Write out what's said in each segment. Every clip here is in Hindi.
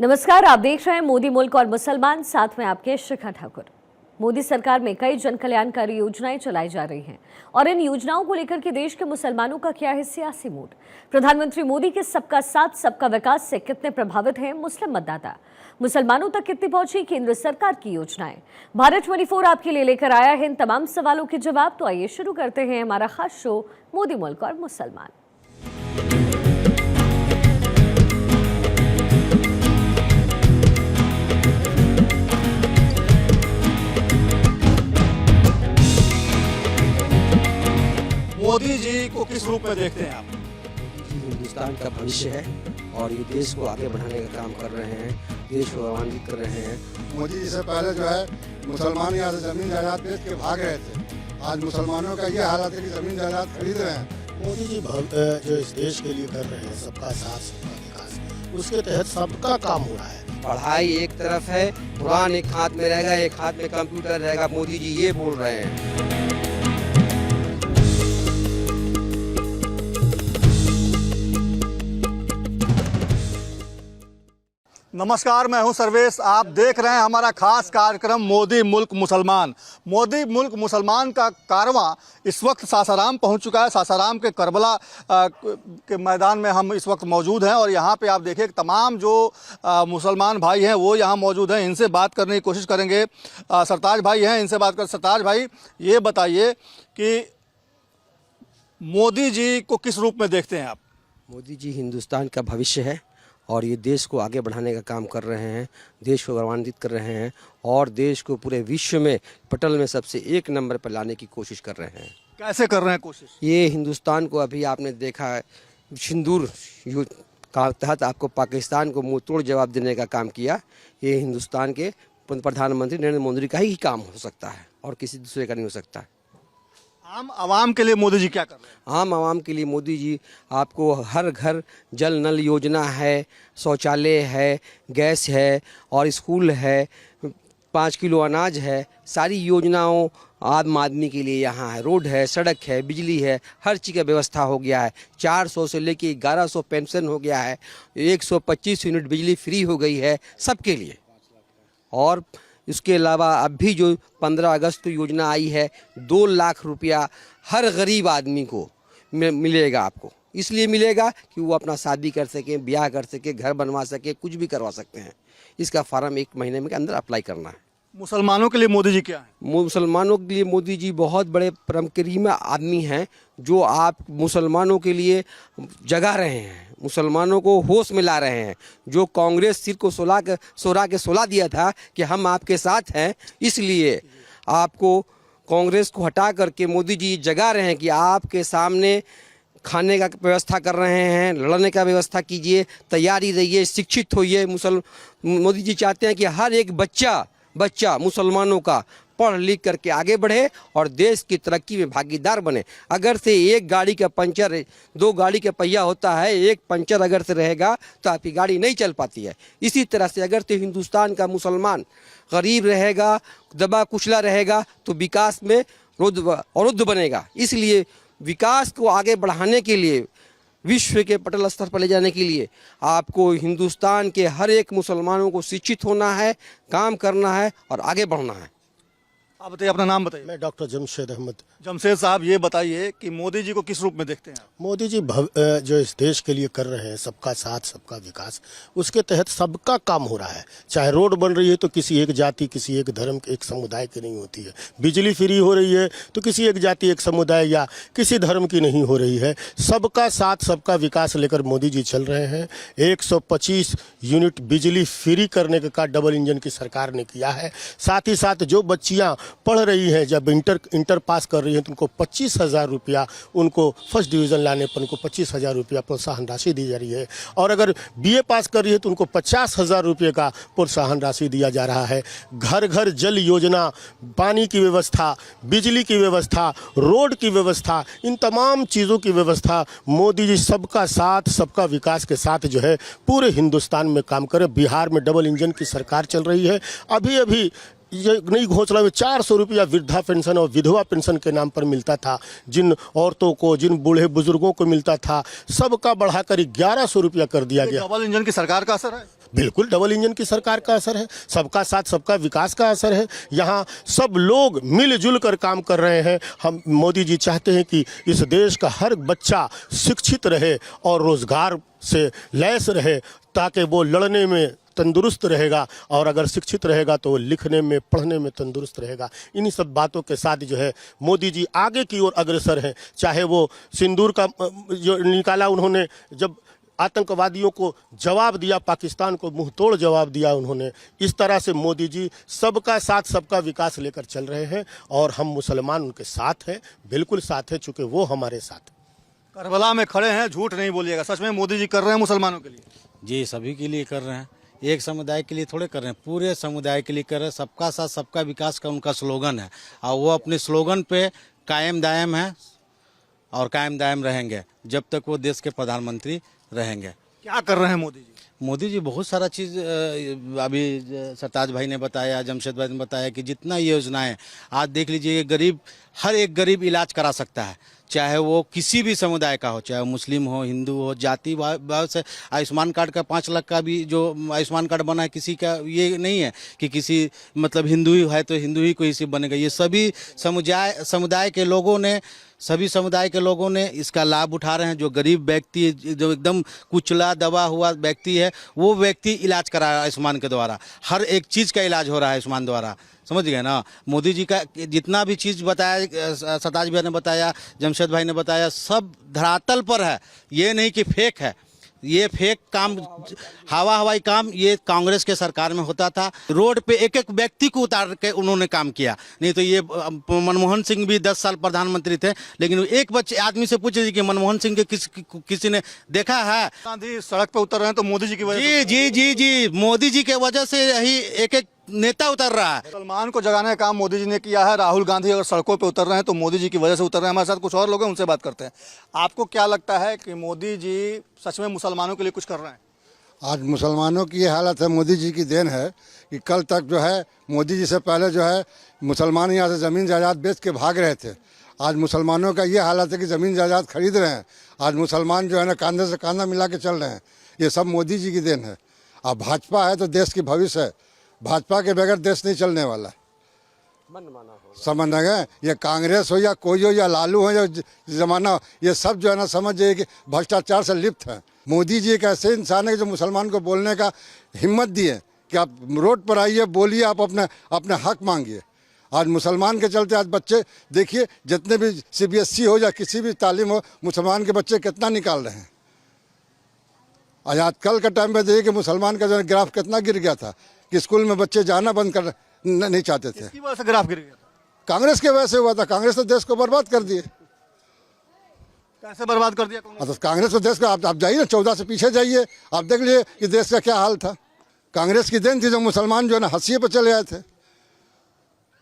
नमस्कार, आप देख रहे हैं मोदी मुल्क और मुसलमान, साथ में आपके शिखा ठाकुर। मोदी सरकार में कई जन कल्याणकारी योजनाएं चलाई जा रही हैं और इन योजनाओं को लेकर के देश के मुसलमानों का क्या है सियासी मूड। प्रधानमंत्री मोदी के सबका साथ सबका विकास से कितने प्रभावित हैं मुस्लिम मतदाता, मुसलमानों तक कितनी पहुंची केंद्र सरकार की योजनाएं। भारत 24 आपके लिए लेकर आया है इन तमाम सवालों के जवाब। तो आइए शुरू करते हैं हमारा खास शो मोदी मुल्क और मुसलमान। मोदी जी को किस रूप में देखते हैं आप? मोदी जी हिंदुस्तान का भविष्य है और ये देश को आगे बढ़ाने का काम कर रहे हैं, देश को गौरवान्वित कर रहे हैं। मोदी जी से पहले जो है मुसलमान यहाँ से जमीन जायदाद बेच के भाग रहे थे। आज मुसलमानों का ये हालत है कि जमीन जायदाद खरीद रहे हैं। मोदी जी जो इस देश के लिए कर रहे हैं सबका साथ सबका विकास, उसके तहत सबका काम हो रहा है। पढ़ाई एक तरफ है, कुरान एक हाथ में रहेगा, एक हाथ में कंप्यूटर रहेगा। मोदी जी ये बोल रहे हैं। नमस्कार, मैं हूं सर्वेश। आप देख रहे हैं हमारा खास कार्यक्रम मोदी मुल्क मुसलमान। मोदी मुल्क मुसलमान का कारवां इस वक्त सासाराम पहुंच चुका है। सासाराम के करबला के मैदान में हम इस वक्त मौजूद हैं और यहां पे आप देखिए तमाम जो मुसलमान भाई हैं वो यहां मौजूद हैं। इनसे बात करने की कोशिश करेंगे। सरताज भाई हैं, इनसे बात कर। सरताज भाई, ये बताइए कि मोदी जी को किस रूप में देखते हैं आप? मोदी जी हिंदुस्तान का भविष्य है और ये देश को आगे बढ़ाने का काम कर रहे हैं, देश को गौरवान्वित कर रहे हैं और देश को पूरे विश्व में पटल में सबसे एक नंबर पर लाने की कोशिश कर रहे हैं। कैसे कर रहे हैं कोशिश? ये हिंदुस्तान को अभी आपने देखा है, सिंदूर युद्ध का तहत आपको पाकिस्तान को मुंह तोड़ जवाब देने का काम किया। ये हिंदुस्तान के प्रधानमंत्री नरेंद्र मोदी का ही काम हो सकता है और किसी दूसरे का नहीं हो सकता है। आम आवाम के लिए मोदी जी क्या कर रहे हैं? आम आवाम के लिए मोदी जी आपको हर घर जल नल योजना है, शौचालय है, गैस है और स्कूल है, 5 किलो अनाज है। सारी योजनाओं आम आदमी के लिए यहाँ है। रोड है, सड़क है, बिजली है, हर चीज़ का व्यवस्था हो गया है। 400 से लेके 1100 पेंशन हो गया है। 125 यूनिट बिजली फ्री हो गई है सबके लिए। और इसके अलावा अब भी जो 15 अगस्त को योजना आई है, 2 लाख रुपया हर गरीब आदमी को मिलेगा। आपको इसलिए मिलेगा कि वो अपना शादी कर सके, ब्याह कर सके, घर बनवा सके, कुछ भी करवा सकते हैं। इसका फॉर्म 1 महीने में के अंदर अप्लाई करना है। मुसलमानों के लिए मोदी जी क्या है? मुसलमानों के लिए मोदी जी बहुत बड़े परम करीम आदमी हैं जो आप मुसलमानों के लिए जगा रहे हैं, मुसलमानों को होश में ला रहे हैं। जो कांग्रेस सिर को 16 दिया था कि हम आपके साथ हैं, इसलिए आपको कांग्रेस को हटा करके मोदी जी जगा रहे हैं कि आपके सामने खाने का व्यवस्था कर रहे हैं, लड़ने का व्यवस्था कीजिए, तैयारी रहिए, शिक्षित होइए। मोदी जी चाहते हैं कि हर एक बच्चा मुसलमानों का पढ़ लिख करके आगे बढ़े और देश की तरक्की में भागीदार बने। अगर से एक गाड़ी का पंचर 2 गाड़ी का पहिया होता है, एक पंचर अगर से रहेगा तो आपकी गाड़ी नहीं चल पाती है। इसी तरह से अगर से हिंदुस्तान का मुसलमान गरीब रहेगा, दबा कुचला रहेगा तो विकास में अवरुद्ध बनेगा। इसलिए विकास को आगे बढ़ाने के लिए, विश्व के पटल स्तर पर ले जाने के लिए आपको हिंदुस्तान के हर एक मुसलमानों को शिक्षित होना है, काम करना है और आगे बढ़ना है। आप बताइए, अपना नाम बताइए। मैं डॉक्टर जमशेद अहमद। जमशेद साहब, ये बताइए कि मोदी जी को किस रूप में देखते हैं आप? मोदी जी जो इस देश के लिए कर रहे हैं सबका साथ सबका विकास, उसके तहत सबका काम हो रहा है। चाहे रोड बन रही है तो किसी एक जाति, किसी एक धर्म, एक समुदाय की नहीं होती है। बिजली फ्री हो रही है तो किसी एक जाति, एक समुदाय या किसी धर्म की नहीं हो रही है। सबका साथ सबका विकास लेकर मोदी जी चल रहे हैं। 125 यूनिट बिजली फ्री करने का डबल इंजन की सरकार ने किया है। साथ ही साथ जो बच्चियाँ पढ़ रही हैं, जब इंटर पास कर रही हैं तो उनको 25,000 रुपया, उनको फर्स्ट डिवीज़न लाने पर उनको 25,000 रुपया प्रोत्साहन राशि दी जा रही है। और अगर BA पास कर रही है तो उनको 50,000 रुपये का प्रोत्साहन राशि दिया जा रहा है। घर घर जल योजना, पानी की व्यवस्था, बिजली की व्यवस्था, रोड की व्यवस्था, इन तमाम चीज़ों की व्यवस्था मोदी जी सबका साथ सबका विकास के साथ जो है पूरे हिंदुस्तान में काम करे। बिहार में डबल इंजन की सरकार चल रही है। अभी ये नई घोषणा में 400 रुपया वृद्धा पेंशन और विधवा पेंशन के नाम पर मिलता था। जिन औरतों को, जिन बूढ़े बुजुर्गों को मिलता था, सबका बढ़ाकर 1100 रुपया कर दिया गया। डबल इंजन की सरकार का असर है। बिल्कुल डबल इंजन की सरकार का असर है, सबका साथ सबका विकास का असर है। यहाँ सब लोग मिलजुल कर काम कर रहे हैं। हम मोदी जी चाहते हैं कि इस देश का हर बच्चा शिक्षित रहे और रोजगार से लैस रहे, ताकि वो लड़ने में तंदुरुस्त रहेगा, और अगर शिक्षित रहेगा तो वो लिखने में पढ़ने में तंदुरुस्त रहेगा। इन्हीं सब बातों के साथ जो है मोदी जी आगे की ओर अग्रसर हैं। चाहे वो सिंदूर का जो निकाला उन्होंने, जब आतंकवादियों को जवाब दिया, पाकिस्तान को मुंह तोड़ जवाब दिया उन्होंने, इस तरह से मोदी जी सबका साथ सबका विकास लेकर चल रहे हैं और हम मुसलमान उनके साथ हैं, बिल्कुल साथ हैं, चूँकि वो हमारे साथ हैं। करबला में खड़े हैं, झूठ नहीं बोलिएगा, सच में मोदी जी कर रहे हैं मुसलमानों के लिए? जी सभी के लिए कर रहे हैं, एक समुदाय के लिए थोड़े कर रहे हैं, पूरे समुदाय के लिए कर रहे हैं। सबका साथ सबका विकास का उनका स्लोगन है और वो अपने स्लोगन पे कायम दायम है और कायम दायम रहेंगे जब तक वो देश के प्रधानमंत्री रहेंगे। क्या कर रहे हैं मोदी जी? मोदी जी बहुत सारा चीज़ अभी सरताज भाई ने बताया, जमशेद भाई ने बताया कि जितना योजनाएं आज देख लीजिए, गरीब हर एक गरीब इलाज करा सकता है, चाहे वो किसी भी समुदाय का हो, चाहे वो मुस्लिम हो, हिंदू हो, जाति भाव से। आयुष्मान कार्ड का 5 लाख का भी जो आयुष्मान कार्ड बना है, किसी का ये नहीं है कि किसी मतलब हिंदू ही है तो हिंदू ही कोई इसी बनेगा। ये सभी समुदाय के लोगों ने, सभी समुदाय के लोगों ने इसका लाभ उठा रहे हैं। जो गरीब व्यक्ति, जो एकदम कुचला दबा हुआ व्यक्ति है, वो व्यक्ति इलाज करा रहा है आयुष्मान के द्वारा। हर एक चीज़ का इलाज हो रहा है आयुष्मान द्वारा, समझ गए ना। मोदी जी का जितना भी चीज़ बताया, सरताज भाई ने बताया, जमशेद भाई ने बताया, सब धरातल पर है। ये नहीं कि फेक है, ये फेक काम, हवाई काम ये कांग्रेस के सरकार में होता था। रोड पे एक एक व्यक्ति को उतार के उन्होंने काम किया। नहीं तो ये मनमोहन सिंह भी 10 साल प्रधानमंत्री थे, लेकिन एक बच्चे आदमी से पूछे कि मनमोहन सिंह के किसी ने देखा है? गांधी सड़क पे उतर रहे हैं तो मोदी जी की वजह से। जी मोदी जी के वजह से यही एक एक नेता उतर रहा है। मुसलमान को जगाने का काम मोदी जी ने किया है। राहुल गांधी अगर सड़कों पे उतर रहे हैं तो मोदी जी की वजह से उतर रहे हैं। हमारे साथ कुछ और लोग हैं, उनसे बात करते हैं। आपको क्या लगता है कि मोदी जी सच में मुसलमानों के लिए कुछ कर रहे हैं? आज मुसलमानों की ये हालत है, मोदी जी की देन है कि कल तक जो है मोदी जी से पहले जो है मुसलमान यहाँ से ज़मीन जायदाद बेच के भाग रहे थे। आज मुसलमानों का ये हालत है कि ज़मीन जायदाद खरीद रहे हैं। आज मुसलमान जो है ना कांधे से कांधा मिला के चल रहे हैं। ये सब मोदी जी की देन है। अब भाजपा है तो देश की भविष्य है, भाजपा के बगैर देश नहीं चलने वाला। समझ गए? ये कांग्रेस हो या कोई हो या लालू हो या जमाना हो, ये सब जो है ना समझ जाइए कि भ्रष्टाचार से लिप्त है। मोदी जी एक ऐसे इंसान है जो मुसलमान को बोलने का हिम्मत दिए कि आप रोड पर आइए, बोलिए, आप अपने हक मांगिए। आज मुसलमान के चलते आज बच्चे देखिए, जितने भी CBSE हो या किसी भी तालीम हो, मुसलमान के बच्चे कितना निकाल रहे हैं। आज कल के टाइम में देखिए कि मुसलमान का जो ग्राफ कितना गिर गया था कि स्कूल में बच्चे जाना बंद कर नहीं चाहते थे। इसकी वजह से ग्राफ गिर गया था? कांग्रेस के वजह से हुआ था। कांग्रेस ने देश को बर्बाद कर दिए। कैसे बर्बाद कर दिया कांग्रेस? तो कांग्रेस को देश को आप जाइए ना, 14 से पीछे जाइए, आप देख लीजिए कि देश का क्या हाल था। कांग्रेस की देन थी जो मुसलमान जो है ना हंसिए पर चले आए थे।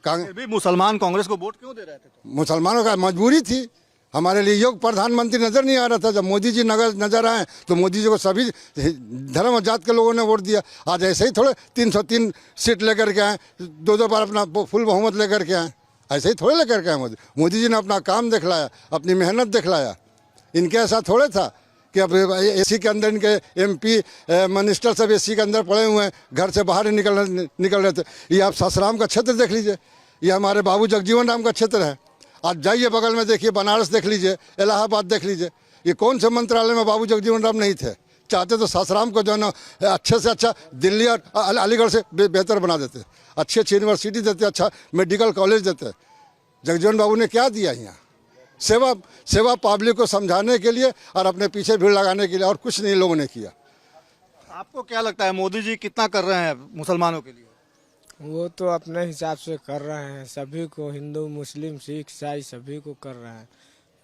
फिर भी मुसलमान कांग्रेस को वोट क्यों दे रहे थे? मुसलमानों का मजबूरी थी। हमारे लिए योग्य प्रधानमंत्री नजर नहीं आ रहा था। जब मोदी जी नजर आए तो मोदी जी को सभी धर्म और जात के लोगों ने वोट दिया। आज ऐसे ही थोड़े 303 सीट लेकर के आए, 2 बार अपना फुल बहुमत लेकर के आए, ऐसे ही थोड़े लेकर के आए। मोदी जी ने अपना काम दिखलाया, अपनी मेहनत दिखलाया। इनके ऐसा थोड़े था कि अब AC के अंदर इनके MP मिनिस्टर सब AC के अंदर पड़े हुए हैं, घर से बाहर निकल रहे थे। ये आप सासाराम का क्षेत्र देख लीजिए, ये हमारे बाबू जगजीवन राम का क्षेत्र है। आज जाइए बगल में देखिए, बनारस देख लीजिए, इलाहाबाद देख लीजिए। ये कौन से मंत्रालय में बाबू जगजीवन राम नहीं थे? चाहते तो सासाराम को जो है ना अच्छे से अच्छा दिल्ली और अलीगढ़ से बेहतर बना देते, अच्छी अच्छी यूनिवर्सिटी देते, अच्छा मेडिकल कॉलेज देते। जगजीवन बाबू ने क्या दिया यहाँ? सेवा पब्लिक को समझाने के लिए और अपने पीछे भीड़ लगाने के लिए, और कुछ नहीं लोगों ने किया। आपको क्या लगता है मोदी जी कितना कर रहे हैं मुसलमानों के लिए? वो तो अपने हिसाब से कर रहे हैं, सभी को, हिंदू मुस्लिम सिख ईसाई सभी को कर रहे हैं।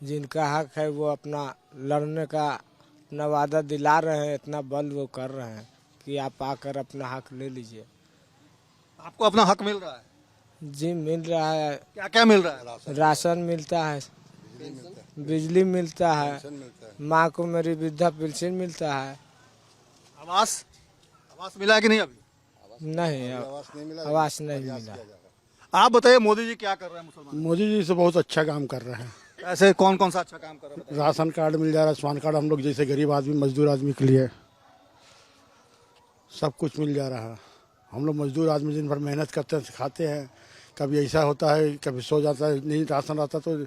जिनका हक है वो अपना लड़ने का अपना वादा दिला रहे हैं, इतना बल वो कर रहे हैं कि आप आकर अपना हक ले लीजिए। आपको अपना हक मिल रहा है? जी मिल रहा है। क्या क्या मिल रहा है? राशन मिलता है, बिजली मिलता है, माँ को मेरी वृद्धा पेंशन मिलता है। आवास मिला है कि नहीं? अभी नहीं, आवास नहीं मिला। आप बताइए मोदी जी क्या कर रहे हैं मुसलमान? मोदी जी से बहुत अच्छा काम कर रहे हैं। ऐसे कौन कौन सा अच्छा काम कर रहे हैं? राशन कार्ड मिल जा रहा है, आयुष्मान कार्ड हम लोग जैसे गरीब आदमी, मजदूर आदमी के लिए। सब कुछ मिल जा रहा है। हम लोग मजदूर आदमी दिन भर मेहनत करते हैं, खाते हैं। कभी ऐसा होता है, कभी सो जाता है, नहीं राशन रहता तो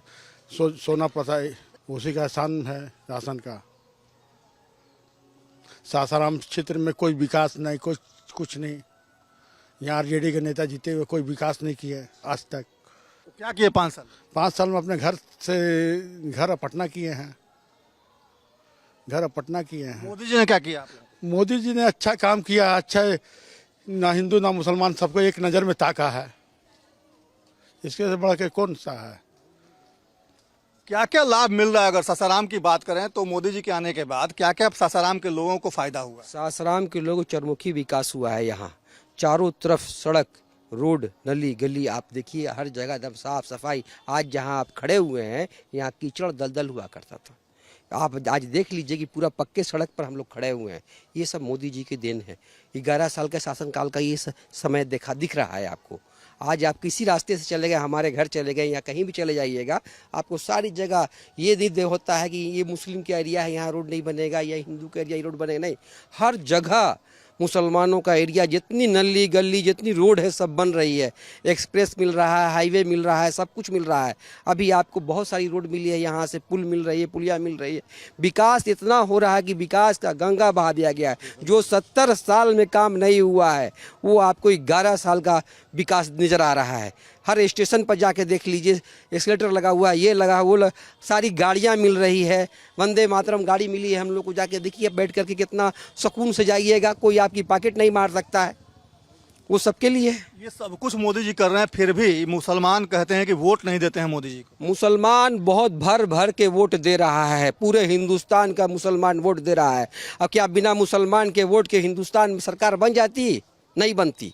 सोना पड़ता है। उसी का एहसान है राशन का। सासाराम क्षेत्र में कोई विकास नहीं, कुछ नहीं। यहाँ आरजेडी के नेता जीते हुए कोई विकास नहीं किए आज तक। तो क्या किए 5 साल? 5 साल में अपने घर पटना किए हैं। घर पटना किए हैं। मोदी जी ने क्या किया आपने? मोदी जी ने अच्छा काम किया। अच्छा ना हिंदू ना मुसलमान सबको एक नज़र में ताका है। इसके से बढ़ के कौन सा है? क्या क्या लाभ मिल रहा है? अगर सासाराम की बात करें तो मोदी जी के आने के बाद क्या क्या सासाराम के लोगों को फायदा हुआ? सासाराम के लोगों को चरमुखी विकास हुआ है। यहाँ चारों तरफ सड़क, रोड, नली गली आप देखिए, हर जगह एकदम साफ सफाई। आज जहाँ आप खड़े हुए हैं यहाँ कीचड़ दलदल हुआ करता था। आप आज देख लीजिए कि पूरा पक्के सड़क पर हम लोग खड़े हुए हैं। ये सब मोदी जी के देन है। 11 साल के शासनकाल का ये समय दिख रहा है आपको। आज आप किसी रास्ते से चले गए, हमारे घर चले गए या कहीं भी चले जाइएगा, आपको सारी जगह ये दे होता है कि ये मुस्लिम का एरिया है, यहाँ रोड नहीं बनेगा, या हिंदू का एरिया रोड बनेगा। नहीं, हर जगह मुसलमानों का एरिया, जितनी नली गली जितनी रोड है सब बन रही है। एक्सप्रेस मिल रहा है, हाईवे मिल रहा है, सब कुछ मिल रहा है। अभी आपको बहुत सारी रोड मिली है, यहाँ से पुल मिल रही है, पुलिया मिल रही है। विकास इतना हो रहा है कि विकास का गंगा बहा दिया गया है। जो 70 साल में काम नहीं हुआ है वो आपको 11 साल का विकास नज़र आ रहा है। हर स्टेशन पर जाके देख लीजिए, एस्केलेटर लगा हुआ है, ये लगा वो सारी गाड़ियाँ मिल रही है। वंदे मातरम गाड़ी मिली है हम लोग को, जाके देखिए बैठ करके कितना सुकून से जाइएगा। कोई आपकी पॉकेट नहीं मार सकता है, वो सबके लिए है। ये सब कुछ मोदी जी कर रहे हैं, फिर भी मुसलमान कहते हैं कि वोट नहीं देते हैं मोदी जी को। मुसलमान बहुत भर भर के वोट दे रहा है। पूरे हिंदुस्तान का मुसलमान वोट दे रहा है। अब क्या बिना मुसलमान के वोट के हिंदुस्तान में सरकार बन जाती? नहीं बनती।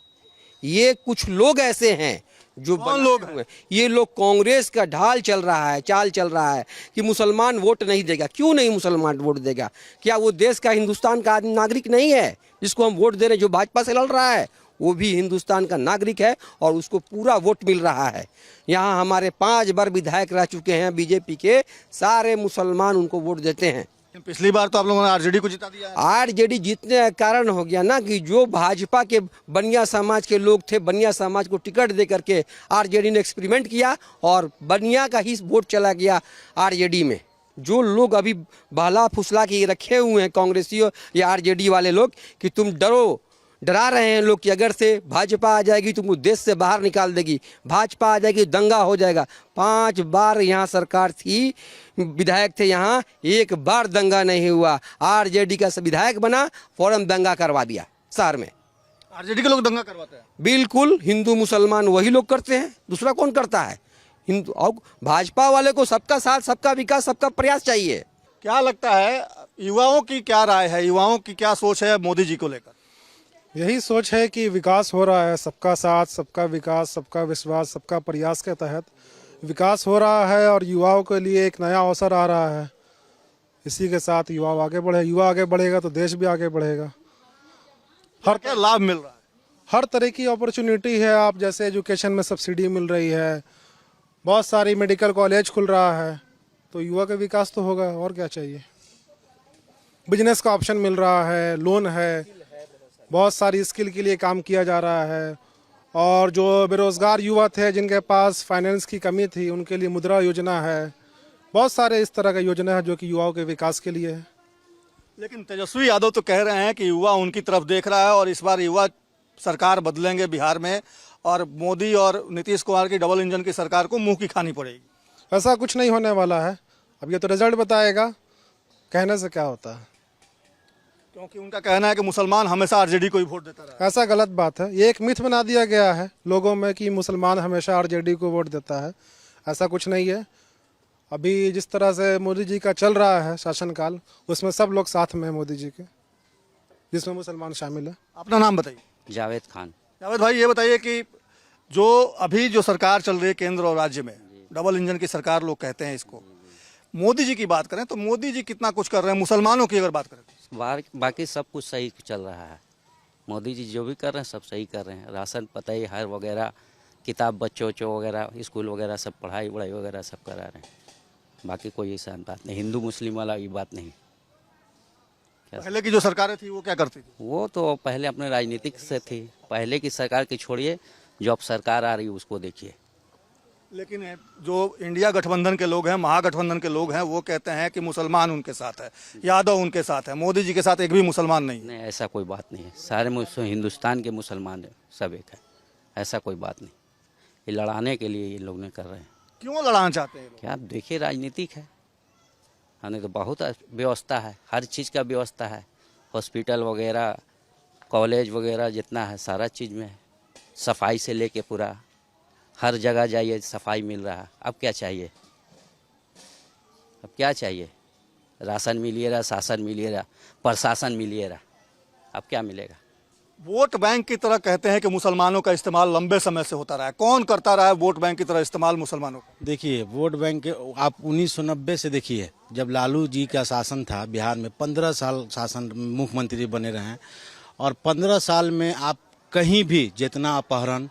ये कुछ लोग ऐसे हैं जो लोग हैं, ये लोग कांग्रेस का ढाल चल रहा है, चाल चल रहा है कि मुसलमान वोट नहीं देगा। क्यों नहीं मुसलमान वोट देगा? क्या वो देश का, हिंदुस्तान का नागरिक नहीं है? जिसको हम वोट दे रहे हैं, जो भाजपा से लड़ रहा है, वो भी हिंदुस्तान का नागरिक है और उसको पूरा वोट मिल रहा है। यहाँ हमारे 5 बार विधायक रह चुके हैं बीजेपी के, सारे मुसलमान उनको वोट देते हैं। पिछली बार तो आप लोगों ने आरजेडी को जिता दिया है। आरजेडी जीतने का कारण हो गया ना कि जो भाजपा के बनिया समाज के लोग थे, बनिया समाज को टिकट दे करके आरजेडी ने एक्सपेरिमेंट किया और बनिया का ही वोट चला गया आरजेडी में। जो लोग अभी बहला फुसला के रखे हुए हैं कांग्रेसियों या आरजेडी वाले लोग कि तुम डरा रहे हैं लोग कि अगर से भाजपा आ जाएगी तुमको देश से बाहर निकाल देगी, भाजपा आ जाएगी दंगा हो जाएगा। 5 बार यहाँ सरकार थी, विधायक थे यहाँ, एक बार दंगा नहीं हुआ। आरजेडी का विधायक बना, फौरन दंगा करवा दिया शहर में। आरजेडी के लोग दंगा करवाते हैं? बिल्कुल, हिंदू मुसलमान वही लोग करते हैं, दूसरा कौन करता है? हिंदू और भाजपा वाले को सबका साथ, सबका विकास, सबका प्रयास चाहिए। क्या लगता है युवाओं की क्या राय है, युवाओं की क्या सोच है मोदी जी को लेकर? यही सोच है कि विकास हो रहा है, सबका साथ, सबका विकास, सबका विश्वास, सबका प्रयास के तहत विकास हो रहा है और युवाओं के लिए एक नया अवसर आ रहा है। इसी के साथ युवा आगे बढ़े, युवा आगे बढ़ेगा तो देश भी आगे बढ़ेगा। हर क्या लाभ मिल रहा है? हर तरह की अपॉर्चुनिटी है। आप जैसे एजुकेशन में सब्सिडी मिल रही है, बहुत सारी मेडिकल कॉलेज खुल रहा है, तो युवा का विकास तो होगा, और क्या चाहिए। बिजनेस का ऑप्शन मिल रहा है, लोन है, बहुत सारी स्किल के लिए काम किया जा रहा है। और जो बेरोजगार युवा थे जिनके पास फाइनेंस की कमी थी, उनके लिए मुद्रा योजना है। बहुत सारे इस तरह का योजना है जो कि युवाओं के विकास के लिए है। लेकिन तेजस्वी यादव तो कह रहे हैं कि युवा उनकी तरफ देख रहा है और इस बार युवा सरकार बदलेंगे बिहार में और मोदी और नीतीश कुमार की डबल इंजन की सरकार को मुंह की खानी पड़ेगी। ऐसा कुछ नहीं होने वाला है, अब ये तो रिजल्ट बताएगा, कहने से क्या होता है। क्योंकि उनका कहना है कि मुसलमान हमेशा आरजेडी को ही वोट देता रहा। ऐसा गलत बात है, ये एक मिथ बना दिया गया है लोगों में कि मुसलमान हमेशा आरजेडी को वोट देता है। ऐसा कुछ नहीं है। अभी जिस तरह से मोदी जी का चल रहा है शासनकाल, उसमें सब लोग साथ में हैं मोदी जी के, जिसमें मुसलमान शामिल है। अपना नाम बताइए। जावेद खान। जावेद भाई, ये बताइए कि जो अभी जो सरकार चल रही है केंद्र और राज्य में, डबल इंजन की सरकार लोग कहते हैं इसको, मोदी जी की बात करें तो मोदी जी कितना कुछ कर रहे हैं? मुसलमानों की अगर बात करें बाकी सब कुछ सही चल रहा है। मोदी जी जो भी कर रहे हैं सब सही कर रहे हैं। राशन पताई हर वगैरह, किताब बच्चों वगैरह, स्कूल वगैरह सब पढ़ाई वढ़ाई वगैरह सब करा रहे हैं। बाकी कोई ऐसा बात नहीं, हिंदू मुस्लिम वाला ये बात नहीं। पहले की जो सरकारें थी वो क्या करती थी? वो तो पहले अपने राजनीतिक से थी, पहले की सरकार की छोड़िए, जो अब सरकार आ रही है उसको देखिए। लेकिन जो इंडिया गठबंधन के लोग हैं, महागठबंधन के लोग हैं, वो कहते हैं कि मुसलमान उनके साथ है, यादव उनके साथ है, मोदी जी के साथ एक भी मुसलमान नहीं है। नहीं, ऐसा कोई बात नहीं है, सारे हिंदुस्तान के मुसलमान है, सब एक है, ऐसा कोई बात नहीं। ये लड़ाने के लिए ये लोग ने कर रहे हैं। क्यों लड़ाना चाहते हैं ये लोग? क्या देखिए, राजनीतिक है, हमें तो बहुत व्यवस्था है, हर चीज़ का व्यवस्था है, हॉस्पिटल वगैरह, कॉलेज वगैरह जितना है सारा चीज़ में है, सफाई से लेके पूरा हर जगह जाइए सफाई मिल रहा है। अब क्या चाहिए, अब क्या चाहिए? राशन मिलिए रहा, शासन मिलिए रहा, प्रशासन मिलिए रहा, अब क्या मिलेगा? वोट बैंक की तरह कहते हैं कि मुसलमानों का इस्तेमाल लंबे समय से होता रहा है। कौन करता रहा है वोट बैंक की तरह इस्तेमाल मुसलमानों का? देखिए, वोट बैंक आप 1990 से देखिए, जब लालू जी का शासन था बिहार में, 15 साल शासन मुख्यमंत्री बने रहे हैं, और 15 साल में आप कहीं भी जितना अपहरण,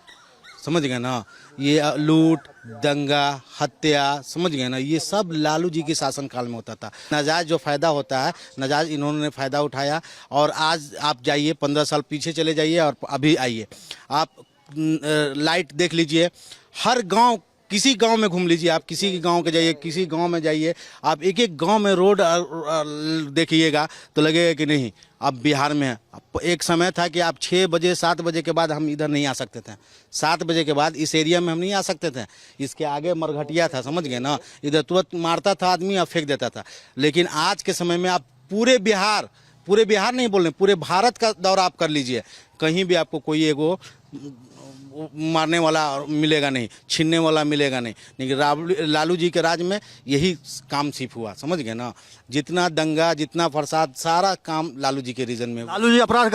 समझ गए ना, ये लूट, दंगा, हत्या, समझ गए ना, ये सब लालू जी के शासनकाल में होता था। नाजायज जो फायदा होता है, नाजायज इन्होंने फायदा उठाया। और आज आप जाइए 15 साल पीछे चले जाइए और अभी आइए, आप लाइट देख लीजिए, हर गांव, किसी गांव में घूम लीजिए आप, किसी के गांव के जाइए, किसी गांव में जाइए आप, एक एक गांव में रोड देखिएगा तो लगेगा कि नहीं अब बिहार में है। एक समय था कि आप 6 बजे 7 बजे के बाद हम इधर नहीं आ सकते थे, 7 बजे के बाद इस एरिया में हम नहीं आ सकते थे। इसके आगे मरघटिया था, समझ गए ना, इधर तुरंत मारता था आदमी और फेंक देता था। लेकिन आज के समय में आप पूरे बिहार नहीं बोल रहे, पूरे भारत का दौरा आप कर लीजिए, कहीं भी आपको कोई एगो मारने वाला मिलेगा नहीं, छीनने वाला मिलेगा नहीं। लेकिन लालू जी के राज में यही काम सिर्फ हुआ, समझ गए ना, जितना दंगा, जितना फसाद, सारा काम लालू जी के रीजन में। लालू जी अपराध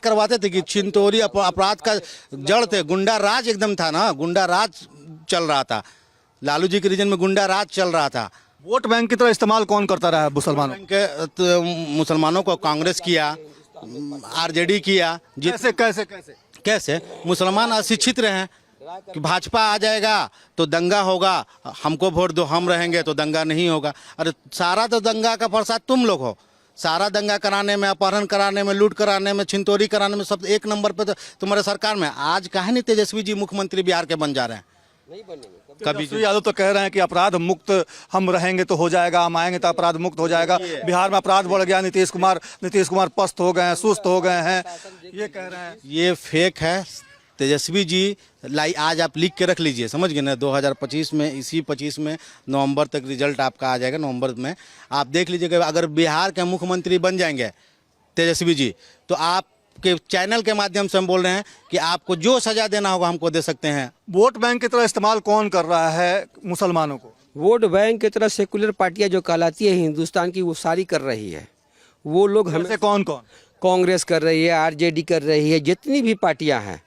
करवाते थे कि छिनतोरी अपराध का जड़ थे, गुंडा राज एकदम था ना, गुंडा राज चल रहा था, लालू जी के रीजन में गुंडा राज चल रहा था। वोट बैंक की तरह इस्तेमाल कौन करता रहा है मुसलमानों तो मुसलमानों को कांग्रेस किया, आरजेडी किया। कैसे मुसलमान अशिक्षित रहे कि भाजपा आ जाएगा तो दंगा होगा, हमको वोट दो, हम रहेंगे तो दंगा नहीं होगा। अरे सारा तो दंगा का फसाद तुम लोग हो, सारा दंगा कराने में, अपहरण कराने में, लूट कराने में, छिनतोरी कराने में, सब एक नंबर पे तो तुम्हारे सरकार में। आज काहे नहीं तेजस्वी जी मुख्यमंत्री बिहार के बन जा रहे हैं? नहीं बनेंगे कभी। तेजस्वी यादव तो कह रहे हैं कि अपराध मुक्त हम रहेंगे तो हो जाएगा, हम आएंगे तो अपराध मुक्त हो जाएगा। बिहार में अपराध बढ़ गया, नीतीश कुमार पस्त हो गए हैं, सुस्त हो गए हैं, ये कह रहे हैं। ये फेक है। तेजस्वी जी आज आप लिख के रख लीजिए, समझ गए ना, 2025 में, इसी 25 में नवंबर तक रिजल्ट आपका आ जाएगा। नवंबर में आप देख लीजिएगा, अगर बिहार के मुख्यमंत्री बन जाएंगे तेजस्वी जी, तो आप के चैनल के माध्यम से हम बोल रहे हैं कि आपको जो सजा देना होगा हमको दे सकते हैं। वोट बैंक की तरह इस्तेमाल कौन कर रहा है मुसलमानों को? वोट बैंक की तरह सेकुलर पार्टियां जो कहलाती है हिंदुस्तान की, वो सारी कर रही है। वो लोग हमें, कौन? कांग्रेस कर रही है, आरजेडी कर रही है, जितनी भी पार्टियां हैं,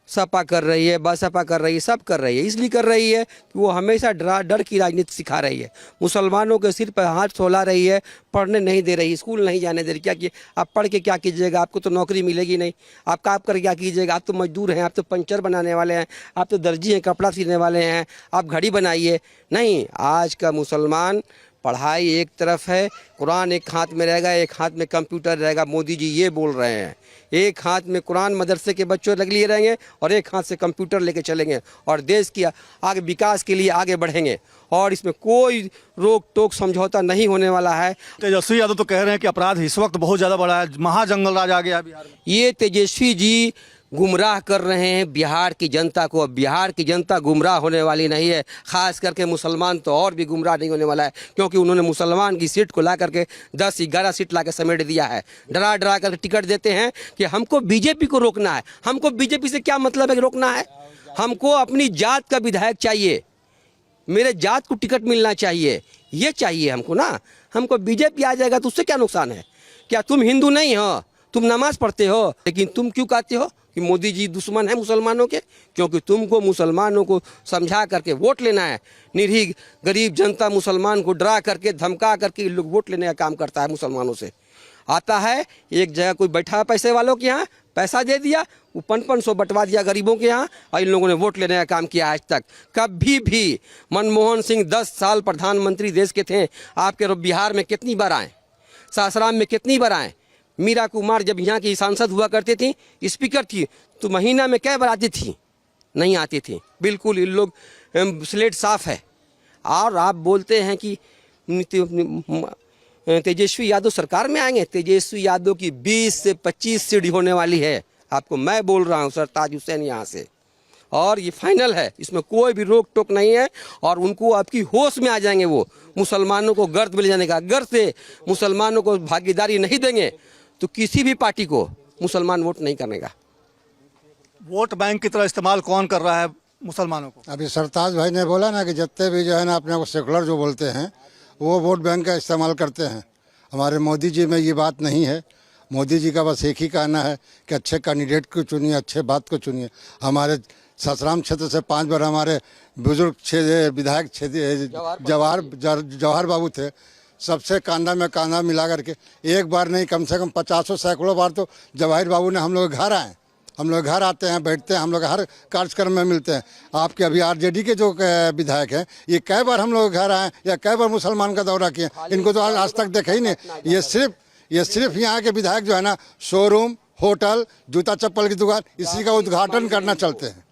सपा कर रही है, बसपा कर रही है, सब कर रही है। इसलिए कर रही है कि वो हमेशा डर की राजनीति सिखा रही है, मुसलमानों के सिर पर हाथ फैला रही है, पढ़ने नहीं दे रही, स्कूल नहीं जाने दे रही। क्या कि आप पढ़ के क्या कीजिएगा, आपको तो नौकरी मिलेगी नहीं, आप काम कर क्या कीजिएगा, आप तो मजदूर हैं, आप तो पंचर बनाने वाले हैं, आप तो दर्जी हैं, कपड़ा सीने वाले हैं, आप घड़ी बनाइए। नहीं, आज का मुसलमान पढ़ाई एक तरफ है, कुरान एक हाथ में रहेगा, एक हाथ में कंप्यूटर रहेगा। मोदी जी ये बोल रहे हैं, एक हाथ में कुरान मदरसे के बच्चों लग लिए रहेंगे और एक हाथ से कंप्यूटर लेके चलेंगे और देश की आगे विकास के लिए आगे बढ़ेंगे, और इसमें कोई रोक टोक समझौता नहीं होने वाला है। तेजस्वी यादव तो कह रहे हैं कि अपराध इस वक्त बहुत ज़्यादा बढ़ा है, महाजंगल राज आ गया बिहार में। ये तेजस्वी जी गुमराह कर रहे हैं बिहार की जनता को। बिहार की जनता गुमराह होने वाली नहीं है, ख़ास करके मुसलमान तो और भी गुमराह नहीं होने वाला है, क्योंकि उन्होंने मुसलमान की सीट को ला करके 10-11 सीट ला के समेट दिया है। डरा कर टिकट देते हैं कि हमको बीजेपी को रोकना है। हमको बीजेपी से क्या मतलब है कि रोकना है? हमको अपनी जात का विधायक चाहिए, मेरे जात को टिकट मिलना चाहिए, ये चाहिए हमको ना। हमको बीजेपी आ जाएगा तो उससे क्या नुकसान है? क्या तुम हिंदू नहीं हो? तुम नमाज पढ़ते हो, लेकिन तुम क्यों कहते हो कि मोदी जी दुश्मन है मुसलमानों के? क्योंकि तुमको मुसलमानों को समझा करके वोट लेना है। निरीह गरीब जनता मुसलमान को डरा करके, धमका करके लोग वोट लेने का काम करता है मुसलमानों से। आता है एक जगह कोई बैठा है पैसे वालों के यहाँ, पैसा दे दिया, वो 500 बंटवा दिया गरीबों के यहाँ, और इन लोगों ने वोट लेने का काम किया। आज तक कभी भी मनमोहन सिंह 10 साल प्रधानमंत्री देश के थे, आपके बिहार में कितनी बार आए? सासाराम में कितनी बार आए। मीरा कुमार जब यहाँ की सांसद हुआ करती थी, स्पीकर थी, तो महीना में कै बार आती थी? नहीं आती थी। बिल्कुल इन लोग स्लेट साफ है। और आप बोलते हैं कि तेजस्वी यादव सरकार में आएंगे। तेजस्वी यादव की 20 से 25 सीट होने वाली है। आपको मैं बोल रहा हूँ सरताज हुसैन यहाँ से, और ये फाइनल है, इसमें कोई भी रोक टोक नहीं है। और उनको आपकी होश में आ जाएंगे। वो मुसलमानों को गर्द मिल जाने का, अगर से मुसलमानों को भागीदारी नहीं देंगे तो किसी भी पार्टी को मुसलमान वोट नहीं करेगा। वोट बैंक की तरह इस्तेमाल कौन कर रहा है मुसलमानों को? अभी सरताज भाई ने बोला ना कि जितने भी जो है ना अपने को सेकुलर जो बोलते हैं वो वोट बैंक का इस्तेमाल करते हैं। हमारे मोदी जी में ये बात नहीं है। मोदी जी का बस एक ही कहना है कि अच्छे कैंडिडेट को चुनिए, अच्छे बात को चुनिए। हमारे सासाराम क्षेत्र से 5 बार हमारे बुजुर्ग विधायक जवाहर बाबू थे। सबसे कांधा में कांधा मिला करके एक बार नहीं कम से कम 50 सैकड़ों बार तो जवाहर बाबू ने हम लोग घर आए। हम लोग घर आते हैं, बैठते हैं, हम लोग हर कार्यक्रम में मिलते हैं। आपके अभी आरजेडी के जो विधायक हैं, ये कई बार हम लोग घर आए या कई बार मुसलमान का दौरा किए। इनको तो आज तक देखा ही नहीं। ये सिर्फ यहाँ के विधायक जो है ना, शोरूम, होटल, जूता चप्पल की दुकान, इसी का उद्घाटन करना चलते हैं।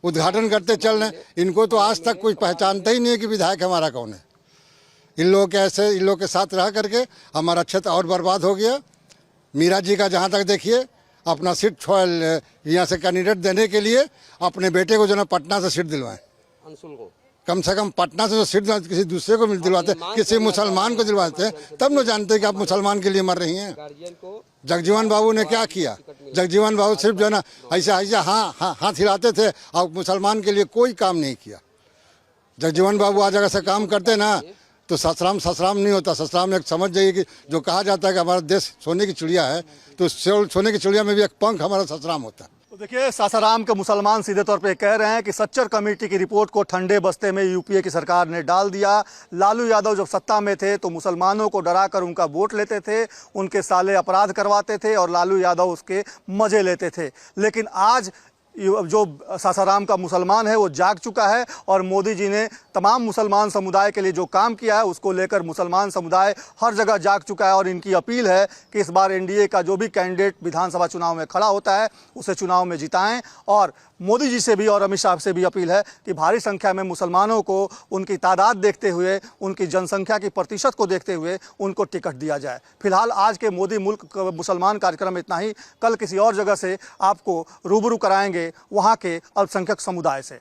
उद्घाटन करते चल रहे। इनको तो आज तक कोई पहचानता ही नहीं है कि विधायक हमारा कौन है। इन लोगों के साथ रह करके हमारा क्षेत्र और बर्बाद हो गया। मीरा जी का जहाँ तक देखिए, अपना सीट यहाँ से कैंडिडेट देने के लिए अपने बेटे को जो है पटना से सीट दिलवाएं। कम से कम पटना से जो सीट किसी दूसरे को दिलवाते, किसी मुसलमान को दिलवाते, तब न जानते कि आप मुसलमान के लिए मर रही हैं। जगजीवन बाबू ने क्या किया? जगजीवन बाबू सिर्फ जो है ना ऐसा हाथ हिलाते थे और मुसलमान के लिए कोई काम नहीं किया। जगजीवन बाबू आज अगर से काम करते ना तो ससराम नहीं होता। ससराम एक समझ जाइए कि जो कहा जाता है कि हमारा देश सोने की चिड़िया है, तो सोने की चिड़िया में भी एक पंख हमारा ससराम होता है। तो देखिए, सासाराम के मुसलमान सीधे तौर पे कह रहे हैं कि सच्चर कमेटी की रिपोर्ट को ठंडे बस्ते में यूपीए की सरकार ने डाल दिया। लालू यादव जब सत्ता में थे तो मुसलमानों को डराकर उनका वोट लेते थे, उनके साले अपराध करवाते थे और लालू यादव उसके मजे लेते थे। लेकिन आज जो सासाराम का मुसलमान है वो जाग चुका है और मोदी जी ने तमाम मुसलमान समुदाय के लिए जो काम किया है उसको लेकर मुसलमान समुदाय हर जगह जाग चुका है। और इनकी अपील है कि इस बार एनडीए का जो भी कैंडिडेट विधानसभा चुनाव में खड़ा होता है उसे चुनाव में जिताएं। और मोदी जी से भी और अमित शाह से भी अपील है कि भारी संख्या में मुसलमानों को उनकी तादाद देखते हुए, उनकी जनसंख्या की प्रतिशत को देखते हुए उनको टिकट दिया जाए। फिलहाल आज के मोदी मुल्क मुसलमान कार्यक्रम में इतना ही। कल किसी और जगह से आपको रूबरू कराएंगे वहाँ के अल्पसंख्यक समुदाय से।